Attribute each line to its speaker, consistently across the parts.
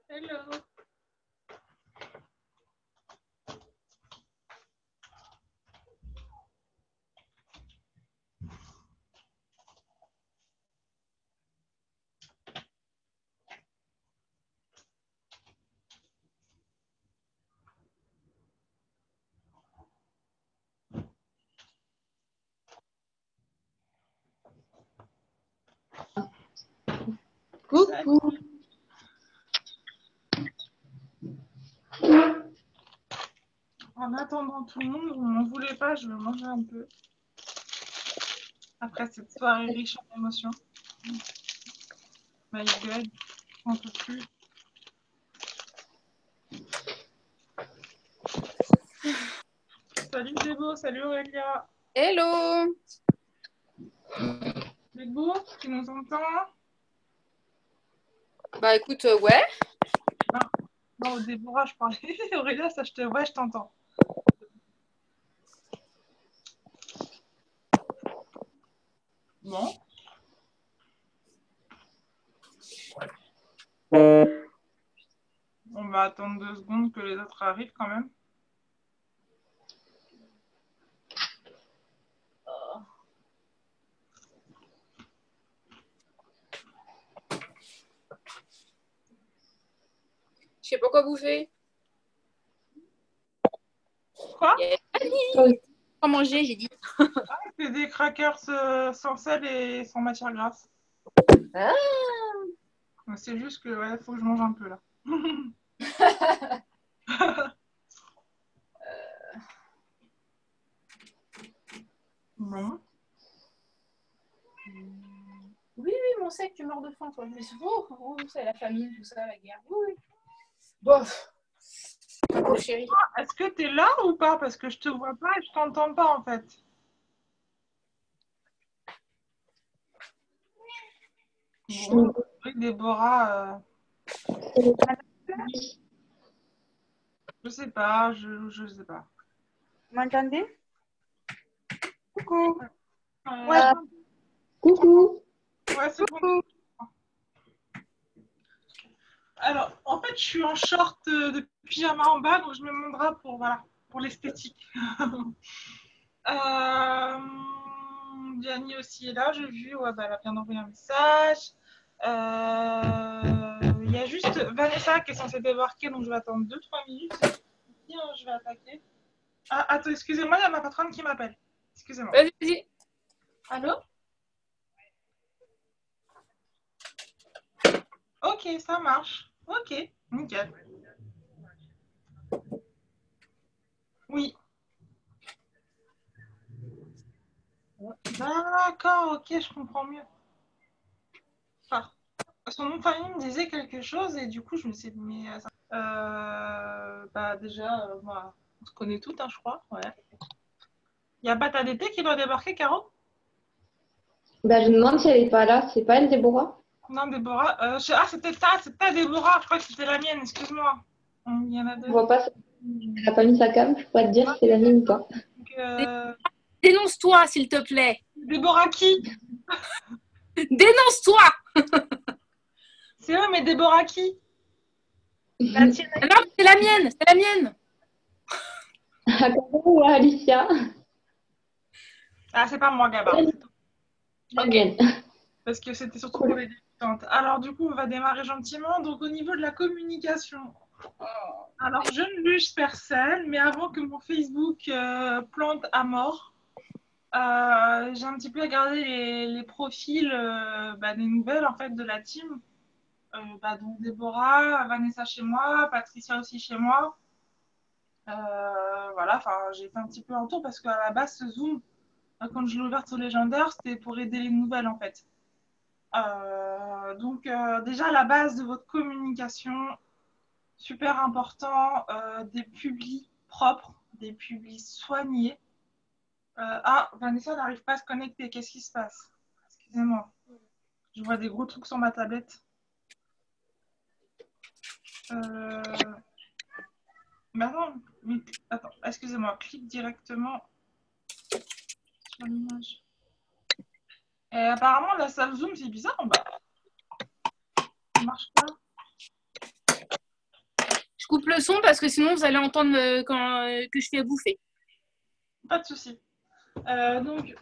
Speaker 1: Hello.
Speaker 2: Coucou.
Speaker 1: En attendant tout le monde, vous m'en voulez pas, je vais manger un peu. Après cette soirée riche en émotions. My God, j'en peux plus. Salut Débo, salut Aurélia.
Speaker 2: Hello.
Speaker 1: Débo, tu nous entends?
Speaker 2: Bah écoute, ouais.
Speaker 1: Non, Déborah, je parlais. Aurélia, ça, ouais, je t'entends. Bon. On va attendre 2 secondes que les autres arrivent quand même.
Speaker 2: Je sais pas quoi bouffer.
Speaker 1: Quoi?
Speaker 2: Pas manger, j'ai dit.
Speaker 1: C'est des crackers sans sel et sans matière grasse.
Speaker 2: Ah.
Speaker 1: C'est juste que, ouais, faut que je mange un peu là. Bon.
Speaker 2: Oui, mon sec, tu meurs de faim, toi. Mais c'est la famine, tout ça, la guerre. Oui. Bof. Oh, chérie.
Speaker 1: Est-ce que t'es là ou pas? Parce que je te vois pas et je t'entends pas en fait. Bon, oui, Déborah, je sais pas, je sais pas.
Speaker 3: Vous m'entendez? Coucou.
Speaker 1: Ouais,
Speaker 3: Coucou.
Speaker 1: ouais, c'est bon. Alors, en fait, je suis en short de pyjama en bas, donc je me mets mon drap pour, voilà, pour l'esthétique. Diane aussi est là, j'ai vu, ouais, bah, elle a bien envoyé un message. Il y a juste Vanessa qui est censée débarquer, donc je vais attendre 2-3 minutes. Bien, je vais attaquer. Ah, attends, excusez-moi, il y a ma patronne qui m'appelle. Excusez-moi.
Speaker 2: Vas-y.
Speaker 1: Allô? Ok, ça marche. Ok, nickel. Oui. D'accord, ok, je comprends mieux. Enfin, son nom de famille me disait quelque chose et du coup, je me suis dit, mais bah déjà, bah, on se connaît toutes, hein, je crois. Ouais. Il y a Bata d'été qui doit débarquer, Caro?
Speaker 3: Bah, je me demande si elle est pas là. C'est pas elle, Déborah?
Speaker 1: Non, Déborah. Ah, c'était ta Déborah, je crois que c'était la mienne, excuse-moi. Il y en a
Speaker 3: Je
Speaker 1: deux.
Speaker 3: vois pas. Elle a pas mis sa cam. Je pourrais te dire si c'est la mienne ou pas.
Speaker 1: Donc,
Speaker 2: Dénonce-toi, s'il te plaît.
Speaker 1: Déborah qui?
Speaker 2: Dénonce-toi.
Speaker 1: C'est eux, mais Déborah qui? La tienne.
Speaker 2: Non, c'est la mienne. C'est la mienne.
Speaker 3: À Caro ou à Alicia?
Speaker 1: Ah, c'est pas moi, Gaba.
Speaker 3: La
Speaker 1: Ok.
Speaker 3: mienne.
Speaker 1: Parce que c'était surtout pour les débutantes. Alors, du coup, on va démarrer gentiment. Donc, au niveau de la communication, alors je ne juge personne, mais avant que mon Facebook plante à mort, j'ai un petit peu regardé les profils des nouvelles en fait de la team. Donc Déborah, Vanessa chez moi, Patricia aussi chez moi. Voilà, enfin j'ai fait un petit peu un tour parce qu'à la base ce Zoom, quand je l'ai ouvert sur Légendaire, c'était pour aider les nouvelles en fait. Déjà la base de votre communication, super important, des publis propres, des publis soignés. Vanessa n'arrive pas à se connecter, qu'est-ce qui se passe? Excusez-moi, je vois des gros trucs sur ma tablette. Mais attends, excusez-moi, clique directement sur l'image. Et apparemment la salle Zoom c'est bizarre en bas. Ça marche pas.
Speaker 2: Je coupe le son parce que sinon vous allez entendre que je fais bouffer.
Speaker 1: Pas de souci. Donc,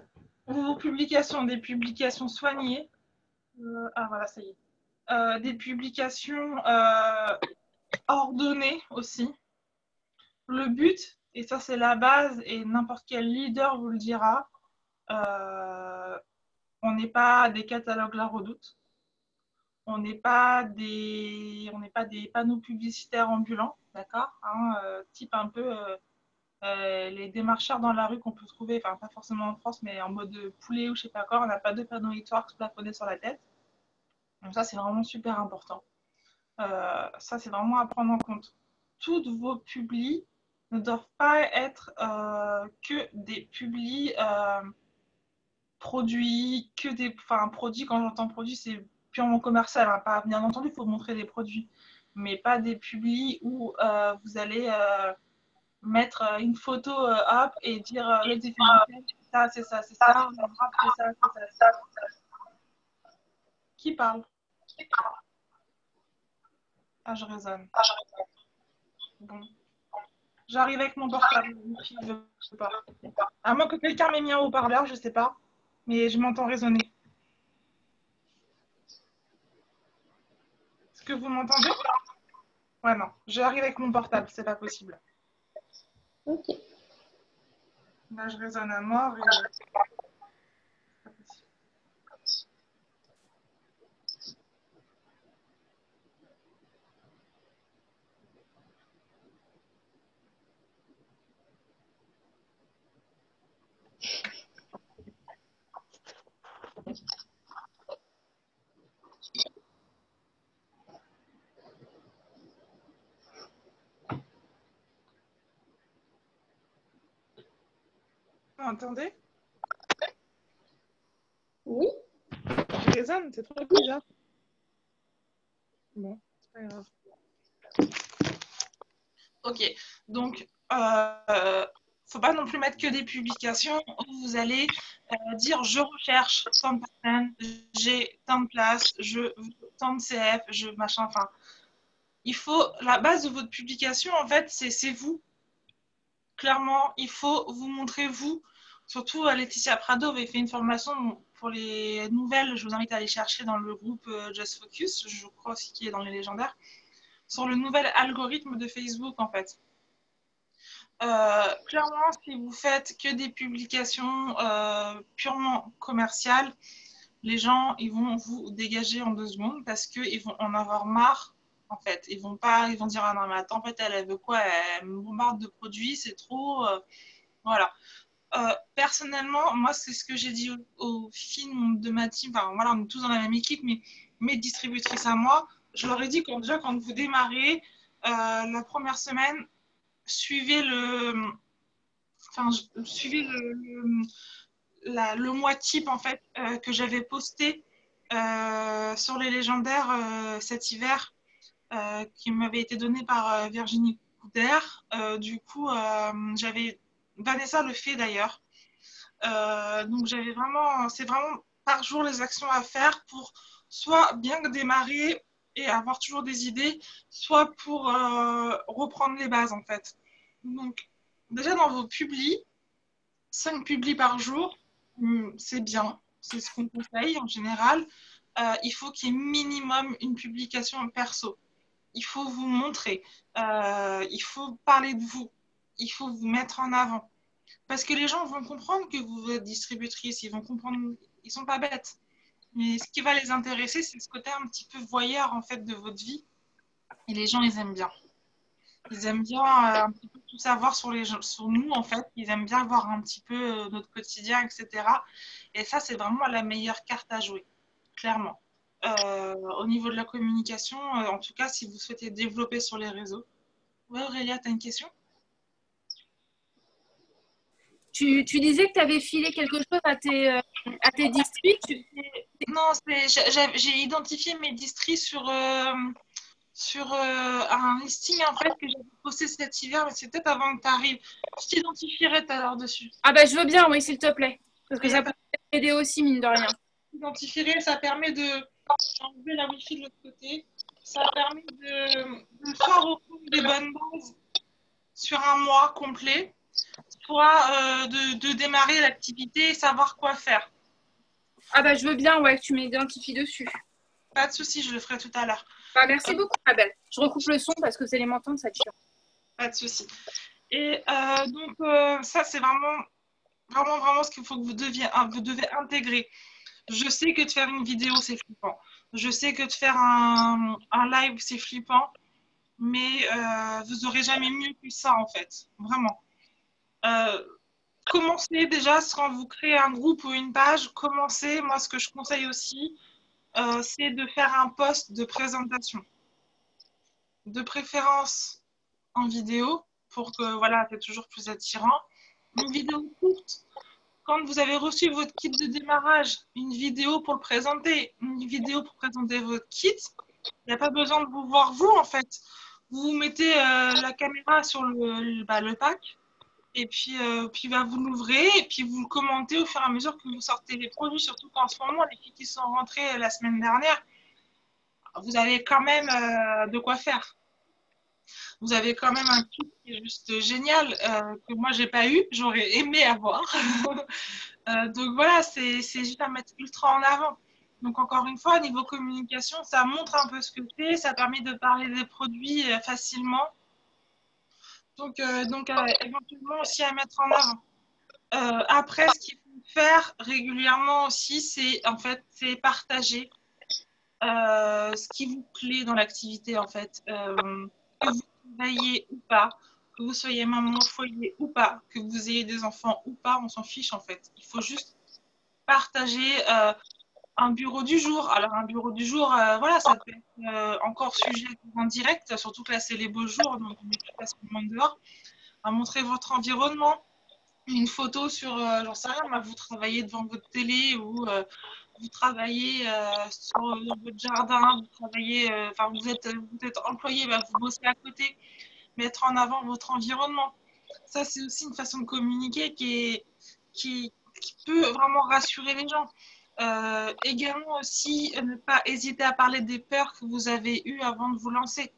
Speaker 1: vos publications, des publications soignées. Ah voilà, ça y est. Des publications ordonnées aussi. Le but, et ça c'est la base, et n'importe quel leader vous le dira, on n'est pas des catalogues La Redoute. On n'est pas des panneaux publicitaires ambulants, d'accord, hein, type un peu les démarcheurs dans la rue qu'on peut trouver, enfin pas forcément en France, mais en mode poulet ou je sais pas quoi, on n'a pas de panneaux Hitchcock plafonnés sur la tête. Donc ça, c'est vraiment super important. Ça, c'est vraiment à prendre en compte. Toutes vos publis ne doivent pas être que des publis produits, produits, quand j'entends produits, c'est purement commercial. Hein, pas, bien entendu, il faut montrer des produits, mais pas des publis où vous allez mettre une photo hop et dire le définitif, c'est ça, c'est ça, c'est ça, c'est ça, c'est ça. Qui parle? Ah, je résonne. Bon. J'arrive avec mon portable. Je sais pas. À moins que quelqu'un m'ait mis un haut-parleur, je sais pas. Mais je m'entends résonner. Est-ce que vous m'entendez? Ouais, non. J'arrive avec mon portable, c'est pas possible.
Speaker 3: Ok.
Speaker 1: Là, je résonne à mort et... c'est pas possible. Vous m'entendez?
Speaker 3: Oui.
Speaker 1: Je résonne, c'est trop bizarre. Bon, c'est pas grave. Ok, donc, faut pas non plus mettre que des publications où vous allez dire je recherche tant de personnes, j'ai tant de places, je veux tant de CF, je machin, enfin. Il faut, la base de votre publication, en fait, c'est vous. Clairement, il faut vous montrer vous. Surtout, Laetitia Prado avait fait une formation pour les nouvelles. Je vous invite à aller chercher dans le groupe Just Focus, je crois aussi qu'il est dans les légendaires, sur le nouvel algorithme de Facebook, en fait. Clairement, si vous faites que des publications purement commerciales, les gens ils vont vous dégager en 2 secondes parce qu'ils vont en avoir marre. En fait, ils vont dire ah non mais attends, en fait elle veut quoi, elle me bombarde de produits, c'est trop, voilà. Personnellement, moi c'est ce que j'ai dit aux filles de ma team. Enfin voilà, on est tous dans la même équipe, mais mes distributrices à moi, je leur ai dit déjà quand vous démarrez la première semaine, suivez le mois type en fait que j'avais posté sur les légendaires cet hiver qui m'avait été donné par Virginie Couder. Du coup, Vanessa le fait d'ailleurs. Donc c'est vraiment par jour les actions à faire pour soit bien démarrer et avoir toujours des idées, soit pour reprendre les bases en fait. Donc déjà dans vos publis, 5 publis par jour, c'est bien, c'est ce qu'on conseille en général. Il faut qu'il y ait minimum une publication perso. Il faut vous montrer, il faut parler de vous, il faut vous mettre en avant. Parce que les gens vont comprendre que vous êtes distributrice, ils vont comprendre, ils sont pas bêtes. Mais ce qui va les intéresser, c'est ce côté un petit peu voyeur en fait de votre vie. Et les gens, ils aiment bien. Ils aiment bien un petit peu tout savoir sur nous, en fait. Ils aiment bien voir un petit peu notre quotidien, etc. Et ça, c'est vraiment la meilleure carte à jouer, clairement. Au niveau de la communication, en tout cas, si vous souhaitez développer sur les réseaux. Ouais, Aurélia, tu as une question?
Speaker 2: Tu disais que tu avais filé quelque chose à tes districts.
Speaker 1: Non, j'ai identifié mes districts sur un listing en fait que j'avais posté cet hiver, mais c'est peut-être avant que tu arrives. Je t'identifierai tout à l'heure dessus.
Speaker 2: Ah bah je veux bien, oui, s'il te plaît. Parce que ça peut t'aider aussi, mine de rien.
Speaker 1: Identifierai, ça permet de enlever la wifi de l'autre côté. Ça permet de soit reprendre des bonnes bases sur un mois complet, soit de démarrer l'activité et savoir quoi faire.
Speaker 2: Ah bah je veux bien, ouais, que tu m'identifies dessus.
Speaker 1: Pas de souci, je le ferai tout à l'heure.
Speaker 2: Bah, merci beaucoup, ma belle. Je recoupe le son parce que c'est les m'entendre, ça tire.
Speaker 1: Pas de souci. Et donc, ça, c'est vraiment ce qu'il faut que vous devez intégrer. Je sais que de faire une vidéo, c'est flippant. Je sais que de faire un live, c'est flippant. Mais vous n'aurez jamais mieux que ça, en fait. Vraiment. Commencez déjà, quand vous créez un groupe ou une page, commencez. Moi, ce que je conseille aussi, c'est de faire un post de présentation. De préférence en vidéo, pour que, voilà, c'est toujours plus attirant. Une vidéo courte. Quand vous avez reçu votre kit de démarrage, une vidéo pour le présenter, une vidéo pour présenter votre kit, il n'y a pas besoin de vous voir vous, en fait. Vous mettez la caméra sur le pack et puis, vous l'ouvrez et puis vous le commentez au fur et à mesure que vous sortez les produits, surtout qu'en ce moment, les filles qui sont rentrées la semaine dernière, vous avez quand même de quoi faire. Vous avez quand même un kit qui est juste génial, que moi, j'ai pas eu, j'aurais aimé avoir. Donc voilà, c'est juste à mettre ultra en avant. Donc encore une fois, niveau communication, ça montre un peu ce que c'est, ça permet de parler des produits facilement. Donc éventuellement aussi à mettre en avant. Après, ce qu'il faut faire régulièrement aussi, c'est partager ce qui vous plaît dans l'activité en fait. Que vous travaillez ou pas, que vous soyez maman au foyer ou pas, que vous ayez des enfants ou pas, on s'en fiche en fait. Il faut juste partager un bureau du jour. Alors un bureau du jour, voilà, ça peut être encore sujet en direct, surtout que là c'est les beaux jours, donc on est plus facilement dehors. À montrer votre environnement, une photo sur, j'en sais rien, vous travaillez devant votre télé ou vous travaillez dans votre jardin, vous travaillez, vous êtes employé, vous bossez à côté, mettre en avant votre environnement. Ça, c'est aussi une façon de communiquer qui peut vraiment rassurer les gens. Également aussi, ne pas hésiter à parler des peurs que vous avez eues avant de vous lancer.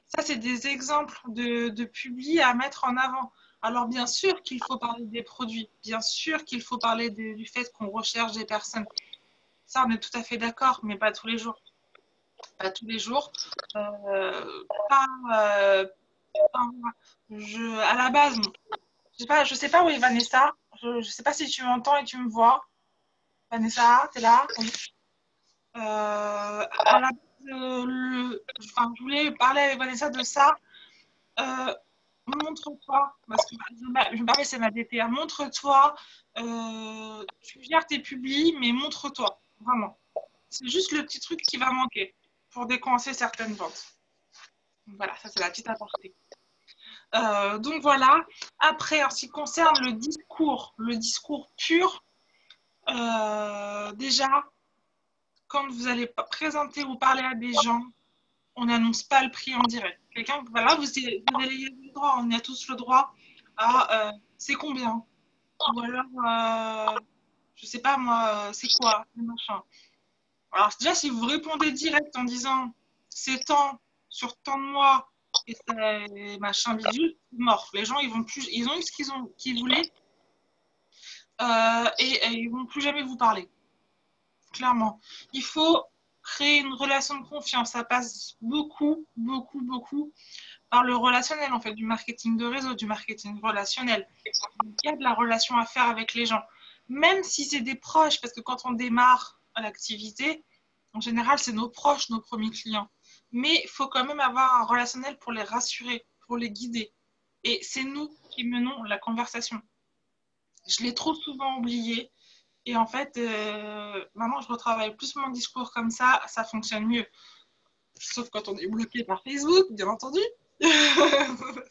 Speaker 1: Ça, c'est des exemples de publis à mettre en avant. Alors, bien sûr qu'il faut parler des produits, bien sûr qu'il faut parler du fait qu'on recherche des personnes. Ça, on est tout à fait d'accord, mais pas tous les jours. Pas tous les jours. Pas, à la base, je sais pas où est Vanessa. Je sais pas si tu m'entends et tu me vois. Vanessa, t'es là? Oui. À la base, je voulais parler avec Vanessa de ça. Montre-toi, parce que je me permets, c'est ma DTA. Montre-toi, tu gères tes publis, mais montre-toi, vraiment. C'est juste le petit truc qui va manquer pour décoincer certaines ventes. Voilà, ça c'est la petite aparté. Donc voilà. Après, en ce qui concerne le discours pur, déjà, quand vous allez présenter ou parler à des gens, on n'annonce pas le prix en direct. Quelqu'un, voilà, vous allez y avoir le droit, on a tous le droit à c'est combien? Ou alors, je sais pas moi, c'est quoi? Machin. Alors déjà, si vous répondez direct en disant c'est tant sur tant de mois et machin bidule, c'est mort. Les gens, ils ont eu ce qu'ils voulaient et ils vont plus jamais vous parler. Clairement. Il faut créer une relation de confiance. Ça passe beaucoup, beaucoup, beaucoup par le relationnel, en fait, du marketing de réseau, du marketing relationnel. Il y a de la relation à faire avec les gens. Même si c'est des proches, parce que quand on démarre l'activité, en général, c'est nos proches, nos premiers clients. Mais il faut quand même avoir un relationnel pour les rassurer, pour les guider. Et c'est nous qui menons la conversation. Je l'ai trop souvent oublié. Et en fait, maintenant, je retravaille plus mon discours comme ça fonctionne mieux. Sauf quand on est bloqué par Facebook, bien entendu.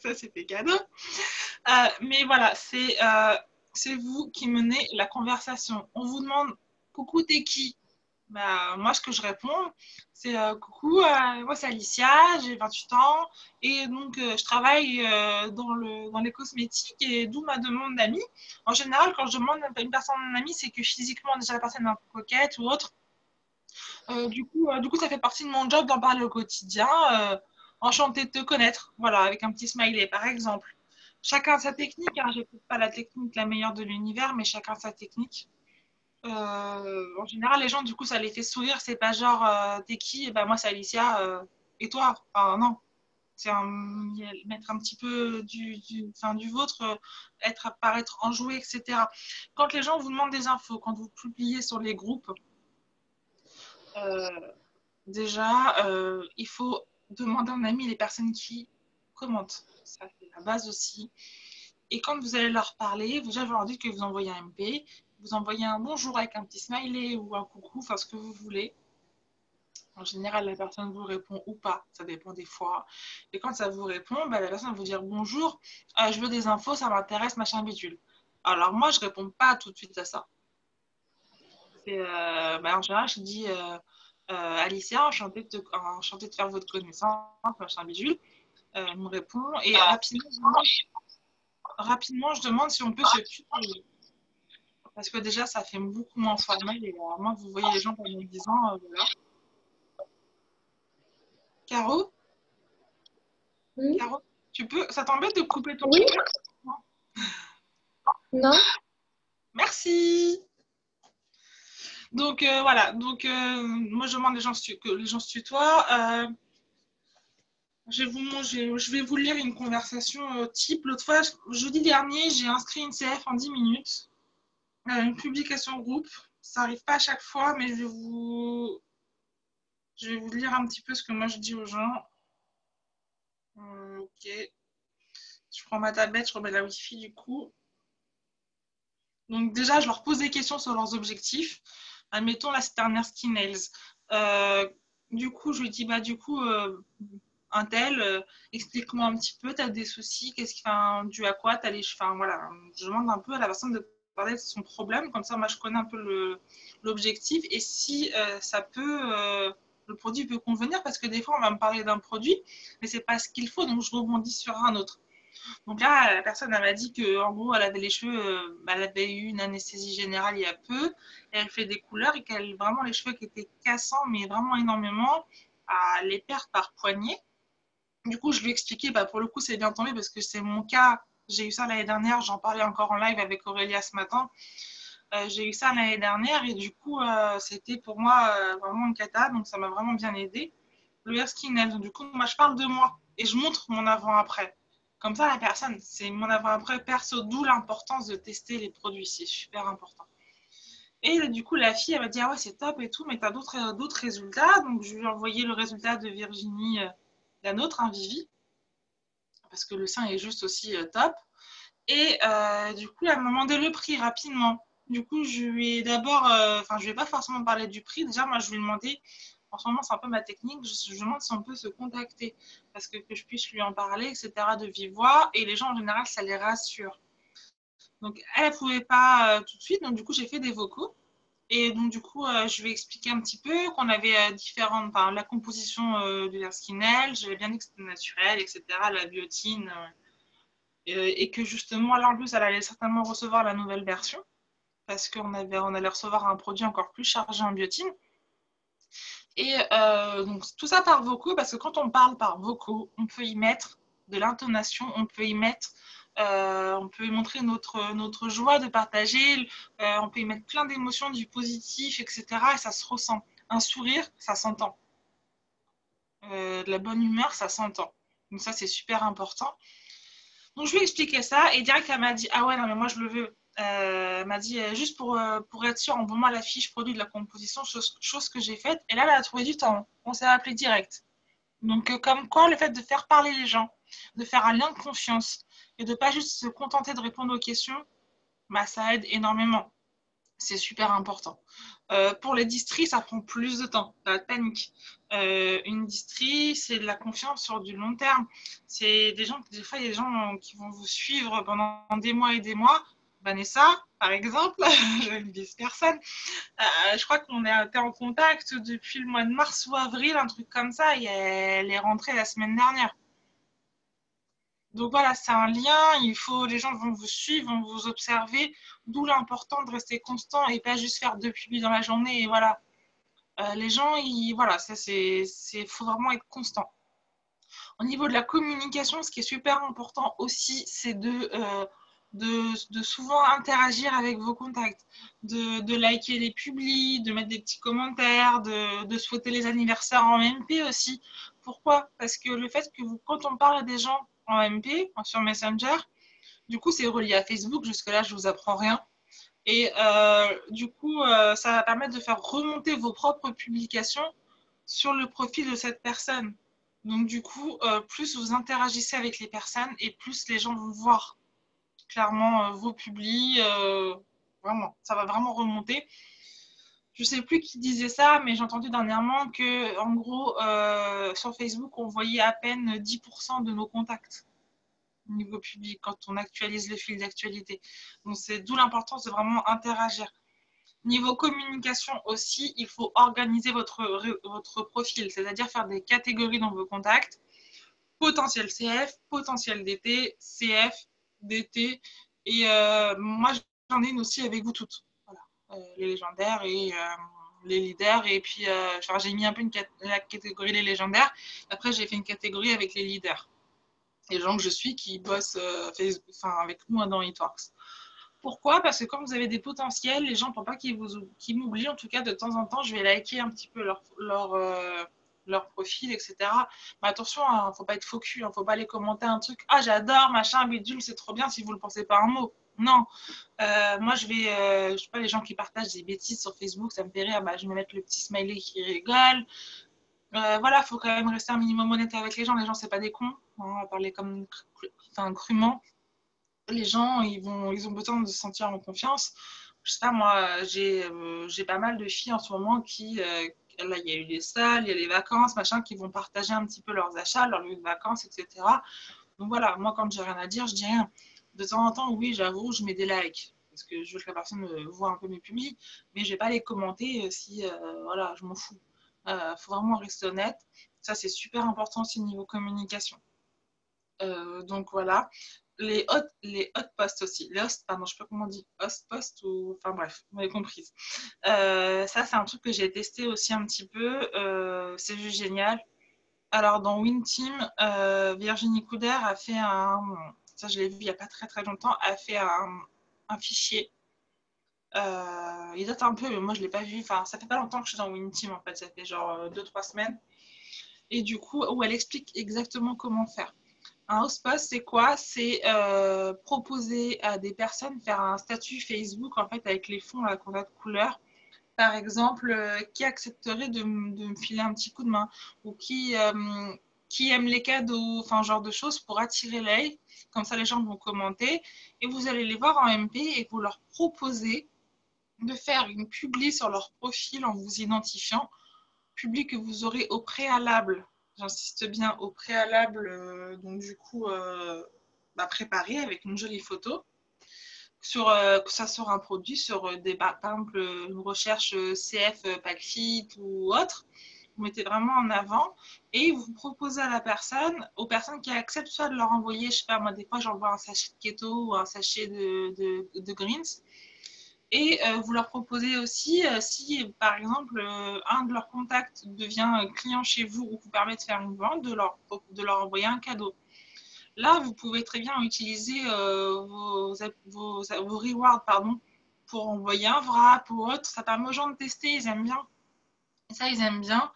Speaker 1: Ça, c'était cadeau. Mais voilà, c'est vous qui menez la conversation. On vous demande « Coucou, t'es qui ?» Moi, ce que je réponds, c'est « Coucou, moi c'est Alicia, j'ai 28 ans et donc je travaille dans les cosmétiques et d'où ma demande d'amis. » En général, quand je demande à une personne un ami, c'est que physiquement, déjà la personne est un peu coquette ou autre. Du coup, ça fait partie de mon job d'en parler au quotidien. Enchantée de te connaître, voilà, avec un petit smiley, par exemple. Chacun sa technique, hein. J'ai peut-être pas la technique la meilleure de l'univers, mais chacun sa technique. En général, les gens, du coup, ça les fait sourire. C'est pas genre, t'es qui? Et ben, moi, c'est Alicia. Et toi? Enfin, non. C'est mettre un petit peu du vôtre, paraître enjoué, etc. Quand les gens vous demandent des infos, quand vous publiez sur les groupes, euh, déjà, il faut demander en ami les personnes qui commentent. Ça, c'est la base aussi. Et quand vous allez leur parler, vous leur dites que vous envoyez un MP, vous envoyez un bonjour avec un petit smiley ou un coucou, enfin ce que vous voulez. En général, la personne vous répond ou pas, ça dépend des fois. Et quand ça vous répond, bah, la personne va vous dire bonjour, je veux des infos, ça m'intéresse, machin bidule. Alors moi, je réponds pas tout de suite à ça. En général, je dis Alicia, enchantée de faire votre connaissance, machin bidule. Elle me répond et rapidement, je demande si on peut se tutoyer. Parce que déjà, ça fait beaucoup moins formel et moi, vous voyez les gens pendant 10 ans, voilà. Caro, Caro, ça t'embête de couper ton
Speaker 3: Oui.
Speaker 1: Non.
Speaker 3: Non.
Speaker 1: Merci. Donc voilà, moi je demande que les gens se tutoient. Je vais vous lire une conversation type. L'autre fois, jeudi dernier, j'ai inscrit une CF en 10 minutes, une publication groupe. Ça n'arrive pas à chaque fois, mais je vais vous lire un petit peu ce que moi je dis aux gens. Ok. Je prends ma tablette, je remets la Wi-Fi du coup. Donc déjà, je leur pose des questions sur leurs objectifs. Admettons, là, c'était un Erskine Nails. Du coup, je lui dis, un tel, explique-moi un petit peu, tu as des soucis, qu'est-ce qui fait dû à quoi t'as les cheveux. Enfin, voilà, je demande un peu à la personne de parler de son problème, comme ça, moi, je connais un peu l'objectif et si ça peut, le produit peut convenir, parce que des fois, on va me parler d'un produit, mais c'est pas ce qu'il faut, donc je rebondis sur un autre. Donc là, la personne elle m'a dit qu'en gros, elle avait les cheveux, elle avait eu une anesthésie générale il y a peu, et elle fait des couleurs et qu'elle vraiment les cheveux qui étaient cassants, mais vraiment énormément, à les perdre par poignée. Du coup, je lui ai expliqué, pour le coup, c'est bien tombé parce que c'est mon cas. J'ai eu ça l'année dernière, j'en parlais encore en live avec Aurélia ce matin. J'ai eu ça l'année dernière et du coup, c'était pour moi vraiment une cata, donc ça m'a vraiment bien aidé. Le hair skin, du coup, moi, je parle de moi et je montre mon avant-après. Comme ça, la personne, c'est mon avant-après perso, d'où l'importance de tester les produits, c'est super important. Et du coup, la fille, elle m'a dit, ah ouais, c'est top et tout, mais tu as d'autres résultats. Donc, je lui ai envoyé le résultat de Virginie, la nôtre, hein, Vivi, parce que le sein est juste aussi top. Et du coup, elle m'a demandé le prix rapidement. Du coup, je lui ai d'abord, je lui ai pas forcément parlé du prix. Déjà, moi, je lui ai demandé, en ce moment, c'est un peu ma technique, je demande si on peut se contacter, parce que je puisse lui en parler, etc., de vive voix. Et les gens, en général, ça les rassure. Donc, elle ne pouvait pas tout de suite. Donc, du coup, j'ai fait des vocaux. Et donc, du coup, je vais expliquer un petit peu qu'on avait la composition de l'air skinel, j'avais bien dit que c'était naturel, etc., la biotine, et que justement, là, en plus, elle allait certainement recevoir la nouvelle version, parce on allait recevoir un produit encore plus chargé en biotine. Et donc, tout ça par vocaux, parce que quand on parle par vocaux, on peut y mettre de l'intonation, on peut y mettre on peut y montrer notre joie de partager, on peut y mettre plein d'émotions, du positif, etc. Et ça se ressent. Un sourire, ça s'entend. De la bonne humeur, ça s'entend. Donc ça, c'est super important. Donc je lui ai expliqué ça et direct, elle m'a dit, ah ouais, non, mais moi, je le veux. Elle m'a dit, juste pour être sûre, envoie-moi la fiche produit de la composition, chose que j'ai faite. Et là, elle a trouvé du temps. On s'est appelé direct. Donc, comme quoi, le fait de faire parler les gens, de faire un lien de confiance et de ne pas juste se contenter de répondre aux questions, ça aide énormément. C'est super important. Pour les distries, ça prend plus de temps, pas de panique. Une distrie, c'est de la confiance sur du long terme. C'est des gens, des fois, il y a des gens qui vont vous suivre pendant des mois et des mois. Vanessa, par exemple, je ne vise personne. Je crois qu'on était en contact depuis le mois de mars ou avril, un truc comme ça, et elle est rentrée la semaine dernière. Donc voilà, c'est un lien, les gens vont vous suivre, vont vous observer, d'où l'important de rester constant et pas juste faire 2 pubs dans la journée et voilà. Les gens, voilà, faut vraiment être constant. Au niveau de la communication, ce qui est super important aussi, c'est de souvent interagir avec vos contacts, de liker les publis, de mettre des petits commentaires, de souhaiter les anniversaires en MP aussi. Pourquoi? Parce que le fait que quand on parle à des gens en MP, sur Messenger, du coup, c'est relié à Facebook. Jusque-là, je ne vous apprends rien. Et du coup, ça va permettre de faire remonter vos propres publications sur le profil de cette personne. Donc, du coup, plus vous interagissez avec les personnes et plus les gens vont voir clairement vos publis. Vraiment, ça va vraiment remonter. Je ne sais plus qui disait ça, mais j'ai entendu dernièrement que, en gros, sur Facebook, on voyait à peine 10% de nos contacts au niveau public quand on actualise le fil d'actualité. Donc, c'est d'où l'importance de vraiment interagir. Niveau communication aussi, il faut organiser votre profil, c'est-à-dire faire des catégories dans vos contacts. Potentiel CF, potentiel DT, CF, DT. Et moi, j'en ai une aussi avec vous toutes. Voilà. Les légendaires et les leaders. Et puis, j'ai mis un peu la catégorie les légendaires. Après, j'ai fait une catégorie avec les leaders. Les gens que je suis qui bossent avec nous dans Hitworks. Pourquoi? Parce que quand vous avez des potentiels, les gens ne pensent pas qu'ils m'oublient. En tout cas, de temps en temps, je vais liker un petit peu leur profil, etc. Mais attention, il ne faut pas être faux cul, il ne faut pas aller commenter un truc. Ah, j'adore, machin, bidule, c'est trop bien si vous ne le pensez pas un mot. Non. Moi, je ne sais pas, les gens qui partagent des bêtises sur Facebook, ça me fait rire. Je vais mettre le petit smiley qui rigole. Voilà, il faut quand même rester un minimum honnête avec les gens. Les gens, c'est pas des cons. On va parler crûment. Les gens, ils ont besoin de se sentir en confiance. Je sais pas, moi, j'ai pas mal de filles en ce moment qui, là, il y a eu les salles, il y a les vacances, machin, qui vont partager un petit peu leurs achats, leurs lieux de vacances, etc. Donc voilà, moi, quand j'ai rien à dire, je dis rien. De temps en temps, oui, j'avoue, je mets des likes, parce que je veux que la personne voit un peu mes publics, mais je vais pas les commenter si, voilà, je m'en fous. Faut vraiment rester honnête. Ça, c'est super important aussi au niveau communication. Donc voilà. Les hot posts aussi. Les host, pardon, je sais pas comment on dit. Host post ou. Enfin bref, vous m'avez comprise. Ça, c'est un truc que j'ai testé aussi un petit peu. C'est juste génial. Alors, dans WinTeam, Virginie Couder a fait ça je l'ai vu il n'y a pas très très longtemps, a fait un fichier. Il date un peu, mais moi je ne l'ai pas vu. Enfin, ça fait pas longtemps que je suis dans WinTeam en fait, ça fait genre 2-3 semaines. Et du coup, où elle explique exactement comment faire. Un host post, c'est quoi? C'est proposer à des personnes faire un statut Facebook en fait avec les fonds à la couleur. Par exemple, qui accepterait de me filer un petit coup de main ou qui aime les cadeaux, enfin genre de choses pour attirer l'œil. Comme ça, les gens vont commenter et vous allez les voir en MP et vous leur proposez de faire une publi sur leur profil en vous identifiant, publi que vous aurez au préalable. J'insiste bien au préalable, donc du coup préparé avec une jolie photo. Que ça soit un produit sur par exemple une recherche CF PACFIT ou autre, vous mettez vraiment en avant et vous proposez à aux personnes qui acceptent soit de leur envoyer, je sais pas moi, des fois j'envoie un sachet de keto ou un sachet de greens. Et vous leur proposez aussi, si par exemple un de leurs contacts devient client chez vous ou vous permet de faire une vente, de leur envoyer un cadeau. Là, vous pouvez très bien utiliser vos rewards pour envoyer un wrap ou autre. Ça permet aux gens de tester, ils aiment bien. Et ça, ils aiment bien.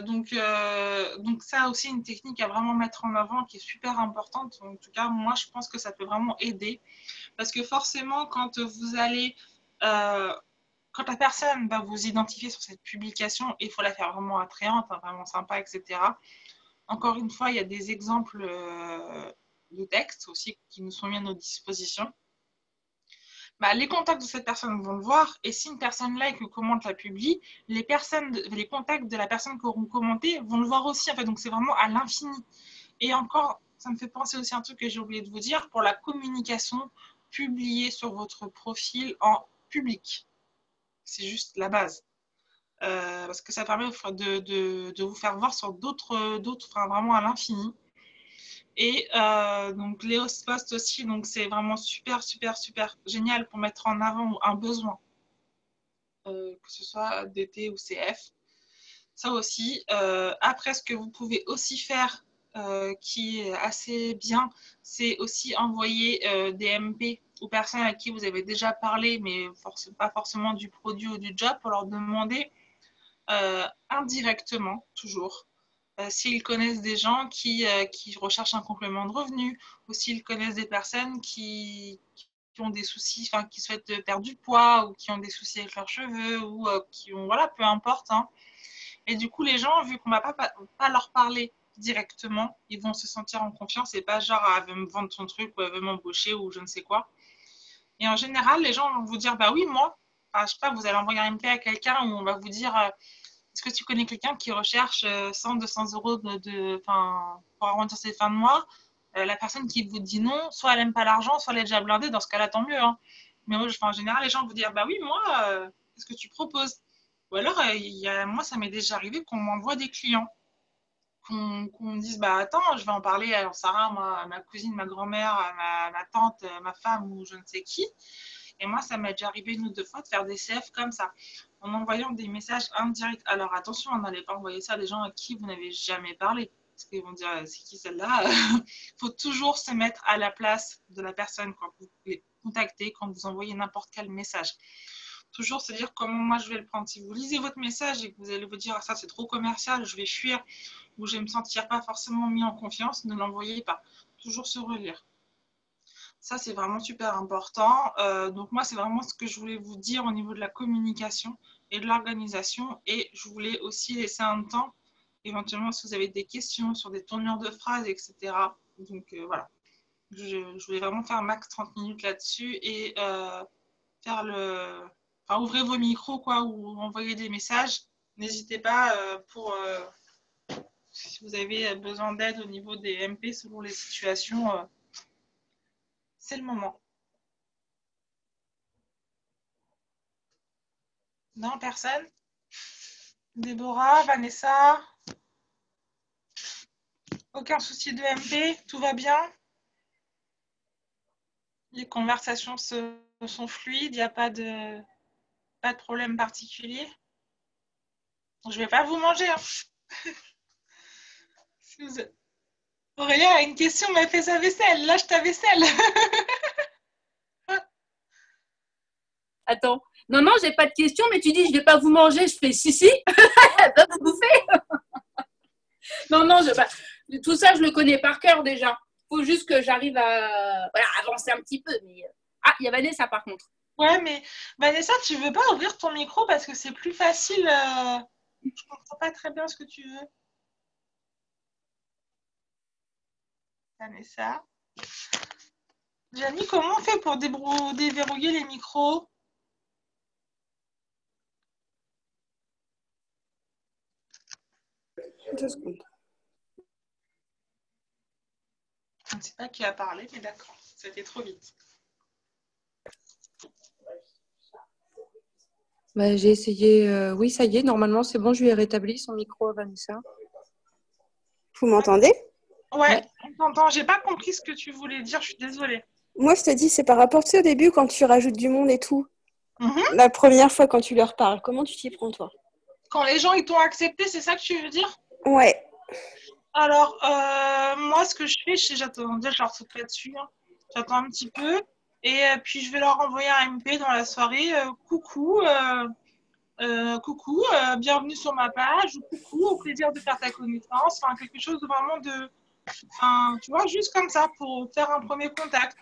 Speaker 1: Donc, ça aussi, une technique à vraiment mettre en avant qui est super importante. En tout cas, moi, je pense que ça peut vraiment aider. Parce que forcément, quand vous allez... quand la personne va vous identifier sur cette publication, il faut la faire vraiment attrayante, vraiment sympa, etc. Encore une fois, il y a des exemples de textes aussi qui nous sont mis à notre disposition. Les contacts de cette personne vont le voir et si une personne like ou commente la publie, les contacts de la personne qui auront commenté vont le voir aussi. En fait, donc c'est vraiment à l'infini. Et encore, ça me fait penser aussi à un truc que j'ai oublié de vous dire, pour la communication, publier sur votre profil en public. C'est juste la base. Parce que ça permet de vous faire voir sur d'autres, vraiment à l'infini. Et donc les host posts aussi, donc c'est vraiment super, super, super génial pour mettre en avant un besoin. que ce soit DT ou CF. Ça aussi. Après, ce que vous pouvez aussi faire, qui est assez bien, c'est aussi envoyer des MP aux personnes à qui vous avez déjà parlé, mais pas forcément du produit ou du job, pour leur demander indirectement, toujours, s'ils connaissent des gens qui recherchent un complément de revenu, ou s'ils connaissent des personnes qui ont des soucis, enfin qui souhaitent perdre du poids, ou qui ont des soucis avec leurs cheveux, ou qui ont, voilà, peu importe. Hein. Et du coup, les gens, vu qu'on ne va pas leur parler directement, ils vont se sentir en confiance et pas genre, elle veut me vendre son truc, ou elle veut m'embaucher, ou je ne sais quoi. Et en général, les gens vont vous dire, bah oui, moi, enfin, je sais pas, vous allez envoyer un MP à quelqu'un où on va vous dire, est-ce que tu connais quelqu'un qui recherche 100, 200 euros pour arrondir ses fins de mois? La personne qui vous dit non, soit elle n'aime pas l'argent, soit elle est déjà blindée, dans ce cas-là, tant mieux. Hein. Mais moi, en général, les gens vont vous dire, bah oui, moi, qu'est-ce que tu proposes? Ou alors, moi, ça m'est déjà arrivé qu'on m'envoie des clients, qu'on me dise, bah attends, je vais en parler à Sarah, moi, à ma cousine, ma grand-mère, à ma tante, ma femme ou je ne sais qui. Et moi, ça m'est déjà arrivé une ou deux fois de faire des CF comme ça, en envoyant des messages indirects. Alors attention, on n'allez pas envoyer ça à des gens à qui vous n'avez jamais parlé. Parce qu'ils vont dire, c'est qui celle-là? Il faut toujours se mettre à la place de la personne quand vous les contactez, quand vous envoyez n'importe quel message. Toujours se dire comment moi je vais le prendre. Si vous lisez votre message et que vous allez vous dire, ah, ça c'est trop commercial, je vais fuir, ou je vais me sentir pas forcément mis en confiance, ne l'envoyez pas. Toujours se relire. Ça, c'est vraiment super important. Donc moi, c'est vraiment ce que je voulais vous dire au niveau de la communication et de l'organisation. Et je voulais aussi laisser un temps, éventuellement, si vous avez des questions sur des tournures de phrases, etc. Donc voilà. Je voulais vraiment faire max 30 minutes là-dessus et faire enfin, ouvrez vos micros, quoi, ou envoyer des messages. N'hésitez pas si vous avez besoin d'aide au niveau des MP selon les situations, c'est le moment. Non, personne? Déborah, Vanessa? Aucun souci de MP? Tout va bien? Les conversations sont fluides, il n'y a pas de problème particulier? Je ne vais pas vous manger. Hein. Si vous... Aurélien a une question, mais elle fait sa vaisselle. Lâche ta vaisselle.
Speaker 2: Attends. Non, non, j'ai pas de question, mais tu dis je vais pas vous manger. Je fais si, si. Elle va vous bouffer. Non, non, tout ça, je le connais par cœur déjà. Il faut juste que j'arrive à avancer un petit peu. Mais... Ah, il y a Vanessa par contre.
Speaker 1: Ouais, mais Vanessa, tu veux pas ouvrir ton micro parce que c'est plus facile. Je comprends pas très bien ce que tu veux. Vanessa. Gianni, comment on fait pour déverrouiller les micros?
Speaker 4: Deux secondes.
Speaker 1: Je ne sais pas qui a parlé, mais d'accord, c'était trop vite.
Speaker 4: Bah, j'ai essayé. Oui, ça y est, normalement, c'est bon, je lui ai rétabli son micro à Vanessa.
Speaker 5: Vous m'entendez?
Speaker 1: Ouais, on t'entend. J'ai pas compris ce que tu voulais dire, je suis désolée.
Speaker 5: Moi, je te dis, c'est par rapport, tu sais, au début, quand tu rajoutes du monde et tout, la première fois quand tu leur parles, comment tu t'y prends, toi?
Speaker 1: Quand les gens ils t'ont accepté, c'est ça que tu veux dire?
Speaker 5: Ouais.
Speaker 1: Alors, moi, ce que je fais, j'attends, je leur saute pas dessus. Hein. J'attends un petit peu. Et puis, je vais leur envoyer un MP dans la soirée. Coucou, coucou, bienvenue sur ma page. Ou coucou, au plaisir de faire ta connaissance. Enfin, quelque chose de vraiment de... Enfin, tu vois, juste comme ça, pour faire un premier contact.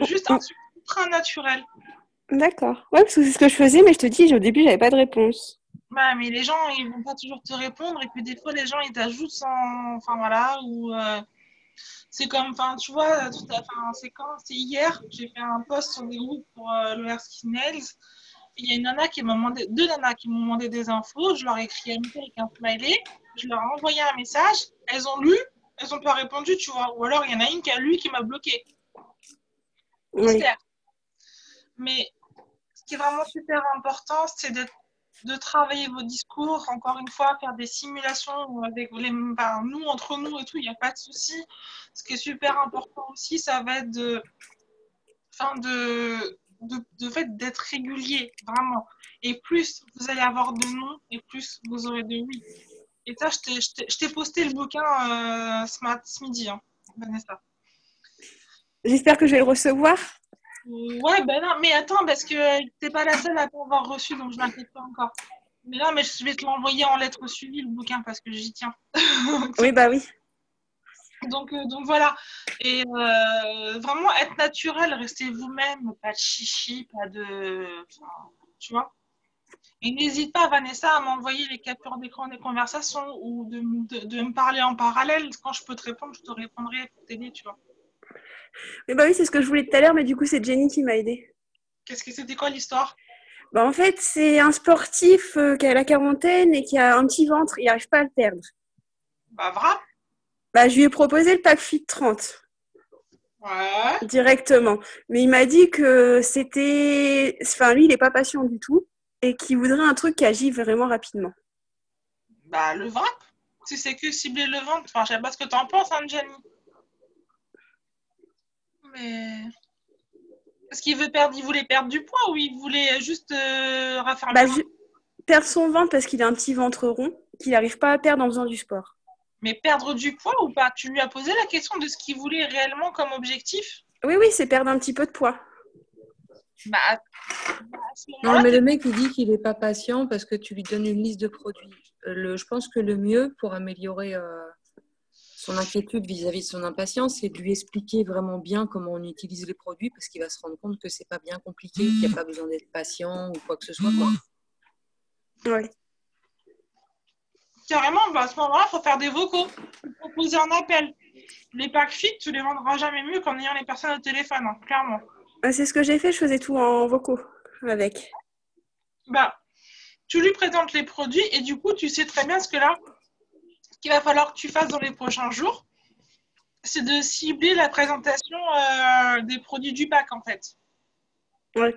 Speaker 1: Juste un truc ultra naturel.
Speaker 5: D'accord. Ouais, parce que c'est ce que je faisais, mais je te dis, au début, j'avais pas de réponse.
Speaker 1: Bah, mais les gens, ils vont pas toujours te répondre. Et puis, des fois, les gens, ils t'ajoutent sans... Enfin, voilà, ou... c'est comme, enfin, tu vois, c'est quand? C'est hier, j'ai fait un post sur des groupes pour le Erskine Nails. Il y a une nana qui m'a demandé, deux nanas qui m'ont demandé des infos. Je leur ai écrit MP avec un smiley. Je leur ai envoyé un message. Elles ont lu. Elles n'ont pas répondu, tu vois. Ou alors, il y en a une qui a lu qui m'a bloqué.
Speaker 5: Oui.
Speaker 1: Mais ce qui est vraiment super important, c'est de travailler vos discours. Encore une fois, faire des simulations avec nous, entre nous et tout, il n'y a pas de souci. Ce qui est super important aussi, ça va être de fait d'être régulier, vraiment. Et plus vous allez avoir de non, et plus vous aurez de oui. Et ça, je t'ai posté le bouquin ce midi, hein, Vanessa.
Speaker 5: J'espère que je vais le recevoir.
Speaker 1: Ouais, ben non, mais attends, parce que t'es pas la seule à pas avoir reçu, donc je m'inquiète pas encore. Mais là, mais je vais te l'envoyer en lettres suivies, le bouquin, parce que j'y tiens.
Speaker 5: Oui, bah oui.
Speaker 1: Donc voilà. Et vraiment, être naturel, restez vous-même, pas de chichi, pas de... Enfin, tu vois. Et n'hésite pas, Vanessa, à m'envoyer les captures d'écran des conversations ou de me parler en parallèle. Quand je peux te répondre, je te répondrai pour t'aider, tu vois.
Speaker 5: Mais bah oui, c'est ce que je voulais tout à l'heure, mais du coup, c'est Jenny qui m'a aidée.
Speaker 1: C'était quoi l'histoire?
Speaker 5: Bah, en fait, c'est un sportif qui a la quarantaine et qui a un petit ventre. Il n'arrive pas à le perdre.
Speaker 1: Bah, vrai.
Speaker 5: Bah, je lui ai proposé le pack Fit 30
Speaker 1: Ouais.
Speaker 5: directement. Mais il m'a dit que c'était... Enfin, lui, il n'est pas patient du tout et qu'il voudrait un truc qui agit vraiment rapidement.
Speaker 1: Bah, le ventre. Si c'est que cibler le ventre. Enfin, je sais pas ce que t'en penses, hein, Jenny. Mais... Est-ce qu'il voulait perdre du poids ou il voulait juste raffermir
Speaker 5: Bah, perdre son ventre parce qu'il a un petit ventre rond qu'il n'arrive pas à perdre en faisant du sport.
Speaker 1: Mais perdre du poids ou pas? Tu lui as posé la question de ce qu'il voulait réellement comme objectif?
Speaker 5: Oui, oui, c'est perdre un petit peu de poids.
Speaker 1: Bah, à ce
Speaker 4: Non,
Speaker 1: moment-là,
Speaker 4: mais le mec, il dit qu'il n'est pas patient parce que tu lui donnes une liste de produits. Je pense que le mieux pour améliorer son inquiétude vis-à-vis de son impatience, c'est de lui expliquer vraiment bien comment on utilise les produits parce qu'il va se rendre compte que c'est pas bien compliqué, qu'il n'y a pas besoin d'être patient ou quoi que ce soit, quoi.
Speaker 5: Ouais.
Speaker 1: carrément, bah, à ce moment-là, il faut faire des vocaux. Il faut poser un appel. Les packs fit, tu les vendras jamais mieux qu'en ayant les personnes au téléphone, hein, clairement.
Speaker 5: C'est ce que j'ai fait, je faisais tout en vocaux avec.
Speaker 1: Bah, tu lui présentes les produits et du coup, tu sais très bien ce qu'il va falloir que tu fasses dans les prochains jours, c'est de cibler la présentation des produits du pack, en fait.
Speaker 5: Ouais.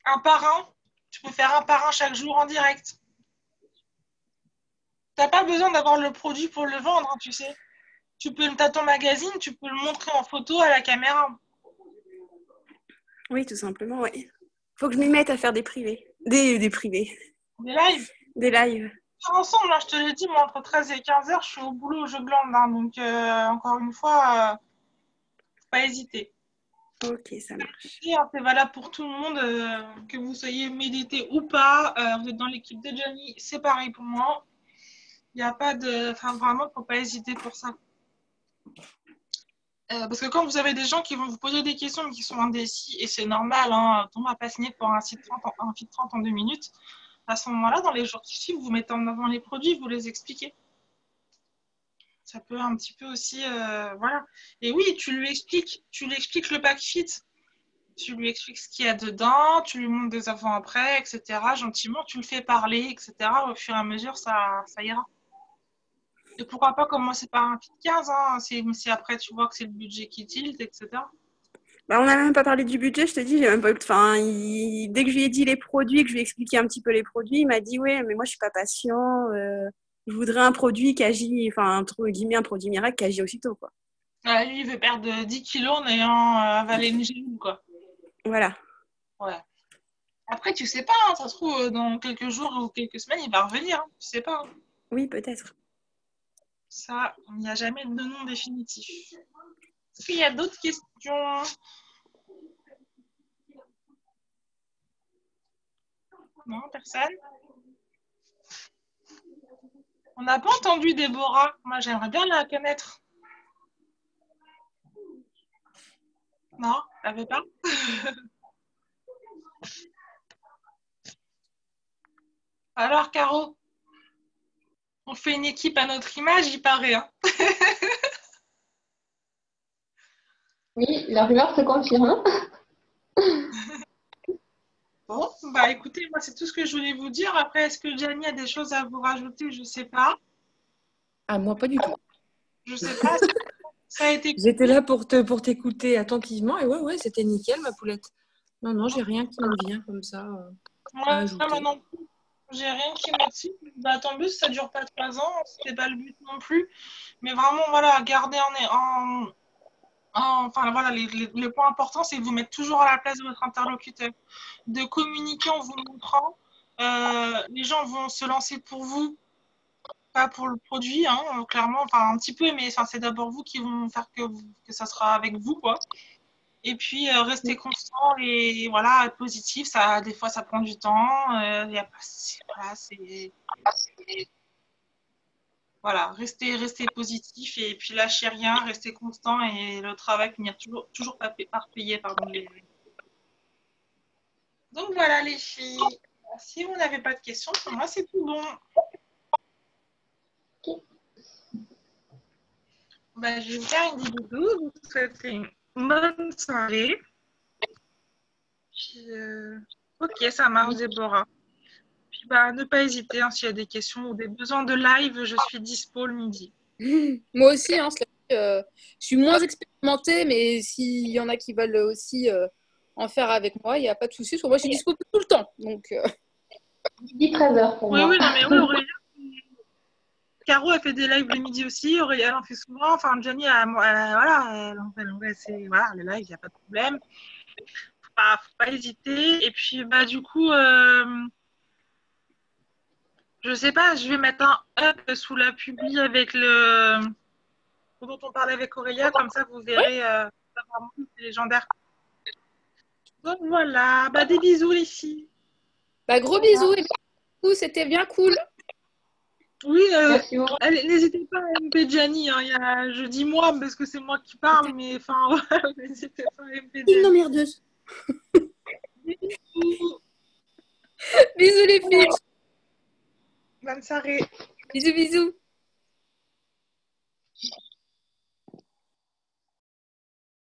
Speaker 1: Un par un. Tu peux faire un par un chaque jour en direct. T'as pas besoin d'avoir le produit pour le vendre, hein, tu sais. T'as ton magazine, tu peux le montrer en photo à la caméra.
Speaker 5: Oui, tout simplement, oui. Faut que je m'y mette à faire des privés. Des privés.
Speaker 1: Des lives.
Speaker 5: Des lives.
Speaker 1: Ensemble, là, je te l'ai dit, moi, entre 13 et 15 heures, je suis au boulot, je glande. Hein, donc, encore une fois, faut pas hésiter.
Speaker 5: Ok, ça marche.
Speaker 1: C'est valable pour tout le monde, que vous soyez médité ou pas. Vous êtes dans l'équipe de Johnny, c'est pareil pour moi. Il n'y a pas de... Enfin, vraiment, faut pas hésiter pour ça. Parce que quand vous avez des gens qui vont vous poser des questions mais qui sont indécis, et c'est normal, hein, on m'a pas signé pour un feed 30 en 2 minutes, à ce moment-là, dans les jours qui suivent, vous mettez en avant les produits, vous les expliquez. Ça peut un petit peu aussi... voilà. Et oui, tu lui expliques le pack fit. Tu lui expliques ce qu'il y a dedans, tu lui montres des avant-après, etc. Gentiment, tu le fais parler, etc. Au fur et à mesure, ça ira. Et pourquoi pas commencer par un fit 15, hein, si après tu vois que c'est le budget qui tilte, etc.
Speaker 5: Bah, on n'a même pas parlé du budget, je te dis, j'ai même pas eu... Enfin, dès que je lui ai dit les produits, que je lui ai expliqué un petit peu les produits, il m'a dit, ouais, mais moi, je suis pas patient. Je voudrais un produit qui agit, enfin, entre guillemets, un produit miracle qui agit aussitôt, quoi.
Speaker 1: Lui, il veut perdre 10 kilos en ayant avalé une gélule, quoi.
Speaker 5: Voilà.
Speaker 1: Ouais. Après, tu sais pas, hein, ça se trouve, dans quelques jours ou quelques semaines, il va revenir. Hein, tu sais pas. Hein.
Speaker 5: Oui, peut-être.
Speaker 1: Ça, il n'y a jamais de nom définitif. Est-ce qu'il y a d'autres questions? Non, personne? On n'a pas entendu Déborah. Moi, j'aimerais bien la connaître. Non, t'avais pas? Alors, Caro, on fait une équipe à notre image, il paraît. Hein.
Speaker 3: Oui, la rumeur se confirme.
Speaker 1: Bon, bah écoutez, moi, c'est tout ce que je voulais vous dire. Après, est-ce que Gianni a des choses à vous rajouter? Je sais pas.
Speaker 4: Ah, moi, pas du tout.
Speaker 1: Je sais pas. Ça a été...
Speaker 4: J'étais là pour t'écouter attentivement et ouais, c'était nickel, ma poulette. Non, j'ai rien qui me vient comme ça.
Speaker 1: Moi, non plus. J'ai rien qui me dessus. Bah, tant mieux, ça dure pas 3 ans. C'était pas le but non plus. Mais vraiment, voilà, garder enfin voilà, les points importants, c'est de vous mettre toujours à la place de votre interlocuteur, de communiquer en vous montrant. Les gens vont se lancer pour vous, pas pour le produit, hein, clairement, enfin un petit peu, mais enfin, c'est d'abord vous qui vont faire que ça sera avec vous, quoi. Et puis rester constant et voilà, positif. Ça, des fois, ça prend du temps. Voilà, rester positif et puis lâcher rien, rester constant et le travail finir toujours par payer. Pardon. Donc voilà les filles. Si vous n'avez pas de questions, pour moi c'est tout bon. Ben, je vais vous faire une vidéo. Vous souhaitez une bonne soirée. Puis, ok, ça marche, Déborah. Puis bah, ne pas hésiter hein, s'il y a des questions ou des besoins de live, je suis dispo le midi.
Speaker 2: Moi aussi, hein, je suis moins expérimentée, mais s'il y en a qui veulent aussi en faire avec moi, il n'y a pas de souci. Parce que moi, je suis dispo tout le temps. Donc,
Speaker 3: Midi 13h pour moi.
Speaker 1: Oui, non, mais oui, Aurélia. Caro a fait des lives le midi aussi. Aurélia elle en fait souvent. Enfin, Jenny, voilà, c'est voilà, les lives, il n'y a pas de problème. Faut pas hésiter. Et puis, bah, du coup, je sais pas, je vais mettre un up sous la publi avec le dont on parlait avec Aurélia, comme ça vous verrez, c'est légendaire. Donc voilà, bah, des bisous les filles.
Speaker 2: bah, gros bisous et c'était bien cool.
Speaker 1: Oui,
Speaker 3: Merci beaucoup.
Speaker 1: n'hésitez pas à MP Gianni, hein, je dis moi parce que c'est moi qui parle, mais enfin, voilà, n'hésitez pas à MP
Speaker 2: Une
Speaker 1: Gianni.
Speaker 2: emmerdeuse.
Speaker 1: Bisous.
Speaker 2: Bisous les filles.
Speaker 1: Bonne soirée.
Speaker 2: Bisous, bisous.